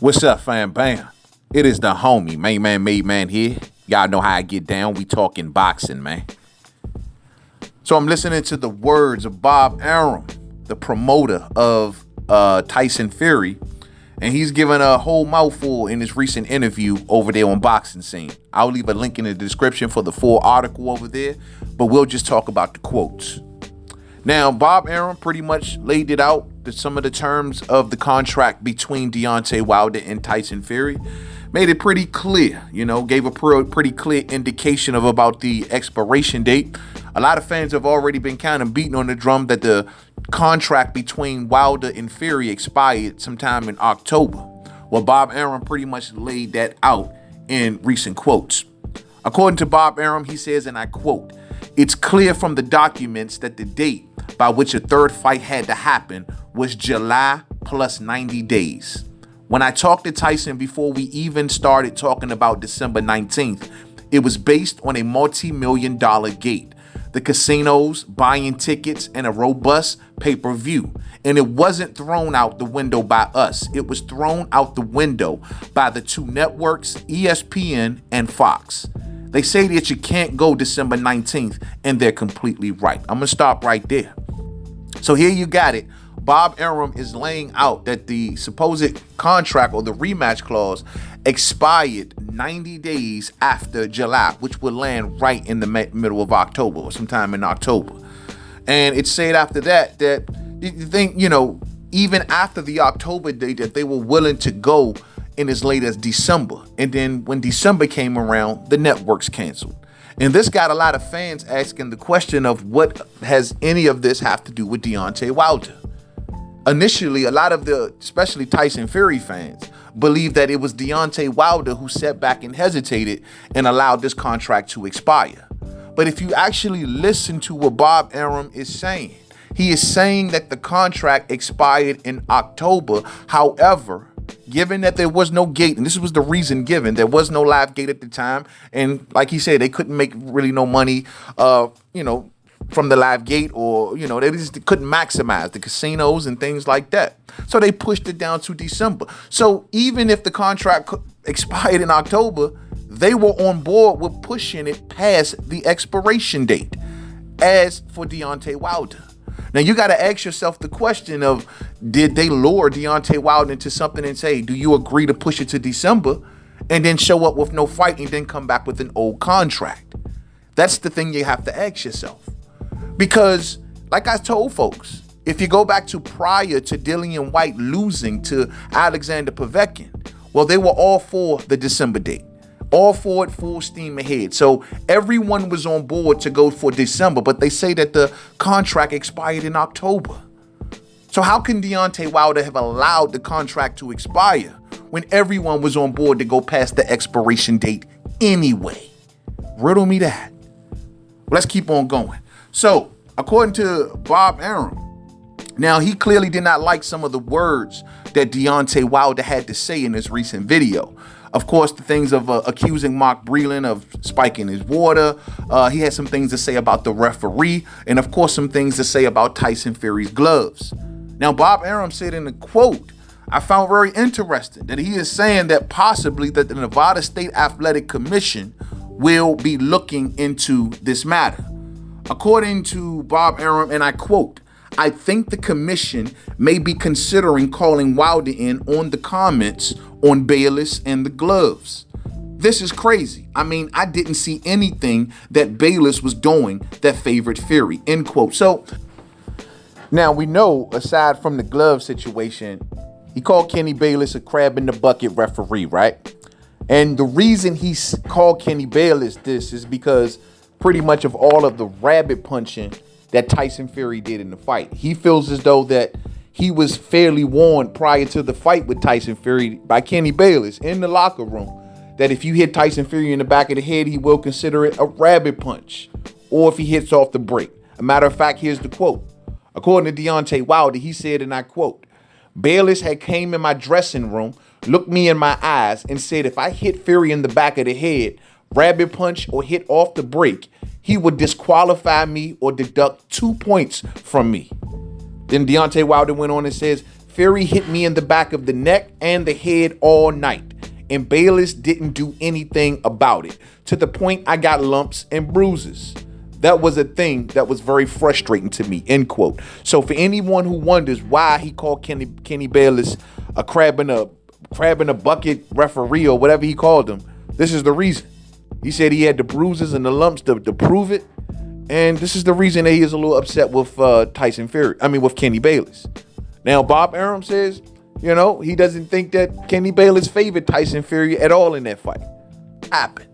What's up, fam? Bam. It is the homie, Mainman Mademan here. Y'all know how I get down. We talking boxing, man. So I'm listening to the words of Bob Arum, the promoter of Tyson Fury, and he's given a whole mouthful in his recent interview over there on Boxing Scene. I'll leave a link in the description for the full article over there, but we'll just talk about the quotes. Now, Bob Arum pretty much laid it out, some of the terms of the contract between Deontay Wilder and Tyson Fury. Made it pretty clear, gave a pretty clear indication of about the expiration date. A lot of fans have already been kind of beating on the drum that the contract between Wilder and Fury expired sometime in October. Well, Bob Arum pretty much laid that out in recent quotes. According to Bob Arum, he says, and I quote, "It's clear from the documents that the date by which a third fight had to happen was July plus 90 days. When I talked to Tyson before we even started talking about December 19th, it was based on a multi-million-dollar gate, the casinos, buying tickets, and a robust pay-per-view. And it wasn't thrown out the window by us. It was thrown out the window by the two networks, ESPN and Fox. They say that you can't go December 19th, and they're completely right." I'm going to stop right there. So here you got it. Bob Arum is laying out that the supposed contract or the rematch clause expired 90 days after July, which would land right in the middle of October or sometime in October. And it said after that you think, even after the October date, that they were willing to go in as late as December. And then when December came around, the networks canceled. And this got a lot of fans asking the question of what has any of this have to do with Deontay Wilder? Initially, a lot of especially Tyson Fury fans, believed that it was Deontay Wilder who sat back and hesitated and allowed this contract to expire. But if you actually listen to what Bob Arum is saying, he is saying that the contract expired in October. However, given that there was no gate, and this was the reason given, there was no live gate at the time, and like he said, they couldn't make really no money, from the live gate, or they just couldn't maximize the casinos and things like that. So they pushed it down to December. So even if the contract expired in October, they were on board with pushing it past the expiration date. As for Deontay Wilder, now you got to ask yourself the question of, did they lure Deontay Wilder into something and say, do you agree to push it to December, and then show up with no fight and then come back with an old contract? That's the thing you have to ask yourself. Because, like I told folks, if you go back to prior to Dillian Whyte losing to Alexander Povetkin, well, they were all for the December date. All for it, full steam ahead. So everyone was on board to go for December, but they say that the contract expired in October. So how can Deontay Wilder have allowed the contract to expire when everyone was on board to go past the expiration date anyway? Riddle me that. Let's keep on going. So, according to Bob Arum, now he clearly did not like some of the words that Deontay Wilder had to say in his recent video. Of course, the things of accusing Mark Breland of spiking his water. He had some things to say about the referee, and of course, some things to say about Tyson Fury's gloves. Now, Bob Arum said in a quote, I found very interesting that he is saying that possibly that the Nevada State Athletic Commission will be looking into this matter. According to Bob Arum, and I quote, I think the commission may be considering calling Wilder in on the comments on Bayless and the gloves. This is crazy. I mean, I didn't see anything that Bayless was doing that favored Fury, end quote. So now we know, aside from the glove situation, he called Kenny Bayliss a crab in the bucket referee, right? And the reason he called Kenny Bayliss this is because pretty much of all of the rabbit punching that Tyson Fury did in the fight. He feels as though that he was fairly warned prior to the fight with Tyson Fury by Kenny Bayliss in the locker room that if you hit Tyson Fury in the back of the head, he will consider it a rabbit punch, or if he hits off the break. A matter of fact, here's the quote. According to Deontay Wilder, he said, and I quote, Bayless had came in my dressing room, looked me in my eyes, and said if I hit Fury in the back of the head, rabbit punch, or hit off the break, he would disqualify me or deduct 2 points from me. Then Deontay Wilder went on and says, Fury hit me in the back of the neck and the head all night, and Bayless didn't do anything about it, to the point I got lumps and bruises. That was a thing that was very frustrating to me," end quote. So for anyone who wonders why he called Kenny Bayliss a crab in a bucket referee or whatever he called him, this is the reason. He said he had the bruises and the lumps to prove it, and this is the reason that he is a little upset with with Kenny Bayliss. Now, Bob Arum says, he doesn't think that Kenny Bayliss favored Tyson Fury at all in that fight. Happened.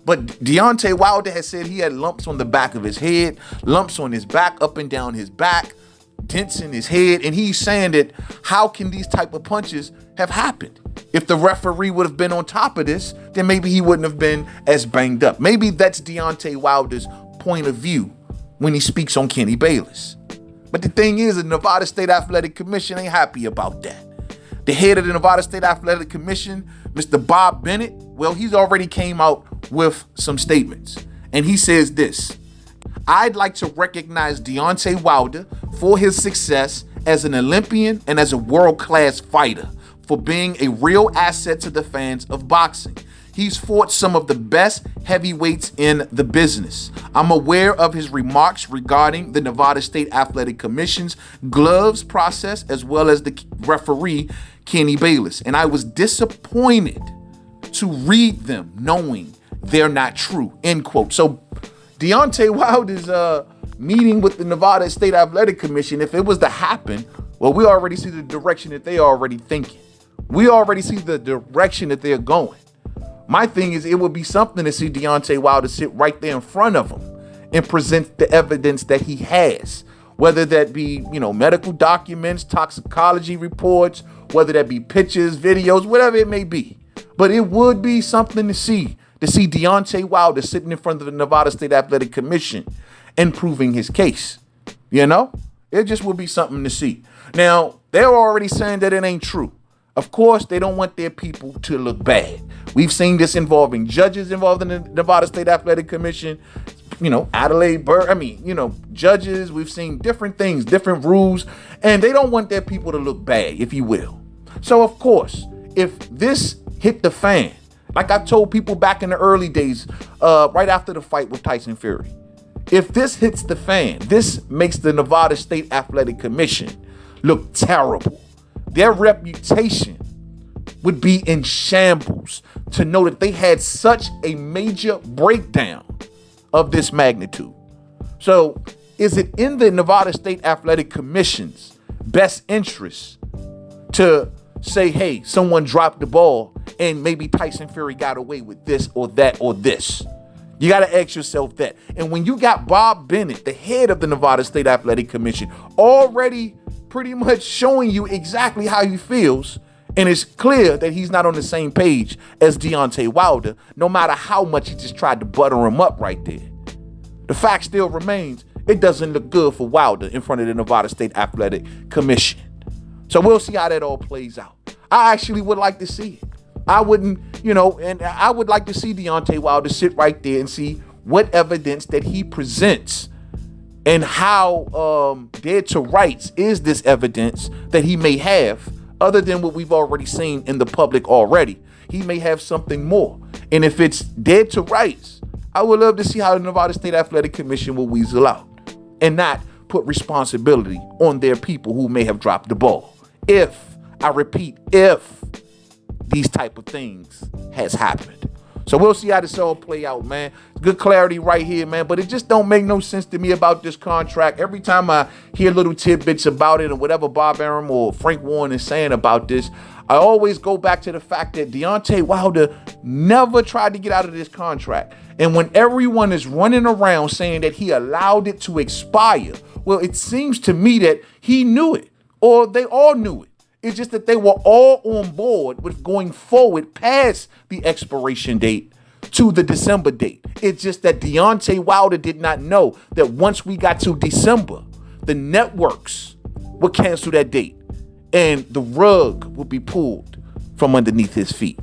But Deontay Wilder has said he had lumps on the back of his head, lumps on his back, up and down his back, dents in his head, and he's saying that how can these type of punches have happened? If the referee would have been on top of this, then maybe he wouldn't have been as banged up. Maybe that's Deontay Wilder's point of view when he speaks on Kenny Bayliss. But the thing is, the Nevada State Athletic Commission ain't happy about that. The head of the Nevada State Athletic Commission, Mr. Bob Bennett, well, he's already came out with some statements. And he says this: "I'd like to recognize Deontay Wilder for his success as an Olympian and as a world-class fighter, for being a real asset to the fans of boxing. He's fought some of the best heavyweights in the business. I'm aware of his remarks regarding the Nevada State Athletic Commission's gloves process, as well as the referee, Kenny Bayliss, and I was disappointed to read them knowing they're not true," end quote. So Deontay Wilder's meeting with the Nevada State Athletic Commission, if it was to happen, well, we already see the direction that they are already thinking. We already see the direction that they're going. My thing is, it would be something to see Deontay Wilder sit right there in front of him and present the evidence that he has, whether that be, medical documents, toxicology reports, whether that be pictures, videos, whatever it may be. But it would be something to see Deontay Wilder sitting in front of the Nevada State Athletic Commission and proving his case. It just would be something to see. Now, they're already saying that it ain't true. Of course, they don't want their people to look bad. We've seen this involving judges involved in the Nevada State Athletic Commission, Adelaide Burke, judges. We've seen different things, different rules, and they don't want their people to look bad, if you will. So, of course, if this hit the fan, like I told people back in the early days, right after the fight with Tyson Fury, if this hits the fan, this makes the Nevada State Athletic Commission look terrible. Their reputation would be in shambles to know that they had such a major breakdown of this magnitude. So is it in the Nevada State Athletic Commission's best interest to say, hey, someone dropped the ball and maybe Tyson Fury got away with this or that or this? You got to ask yourself that. And when you got Bob Bennett, the head of the Nevada State Athletic Commission, already pretty much showing you exactly how he feels, and it's clear that he's not on the same page as Deontay Wilder, no matter how much he just tried to butter him up right there. The fact still remains, it doesn't look good for Wilder in front of the Nevada State Athletic Commission. So we'll see how that all plays out. I actually would like to see it. I wouldn't, and I would like to see Deontay Wilder sit right there and see what evidence that he presents and how dead to rights is this evidence that he may have, other than what we've already seen in the public already. He may have something more. And if it's dead to rights, I would love to see how the Nevada State Athletic Commission will weasel out and not put responsibility on their people who may have dropped the ball. If, I repeat, if these type of things has happened. So we'll see how this all play out, man. Good clarity right here, man. But it just don't make no sense to me about this contract. Every time I hear little tidbits about it or whatever Bob Arum or Frank Warren is saying about this, I always go back to the fact that Deontay Wilder never tried to get out of this contract. And when everyone is running around saying that he allowed it to expire, well, it seems to me that he knew it, or they all knew it. It's just that they were all on board with going forward past the expiration date to the December date. It's just that Deontay Wilder did not know that once we got to December, the networks would cancel that date and the rug would be pulled from underneath his feet.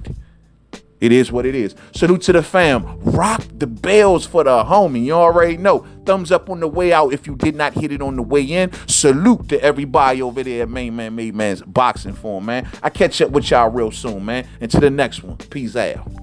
It is what it is. Salute to the fam. Rock the bells for the homie. You already know. Thumbs up on the way out if you did not hit it on the way in. Salute to everybody over there at Mainman Mademan's Boxing Form, man. I catch up with y'all real soon, man. And to the next one. Peace out.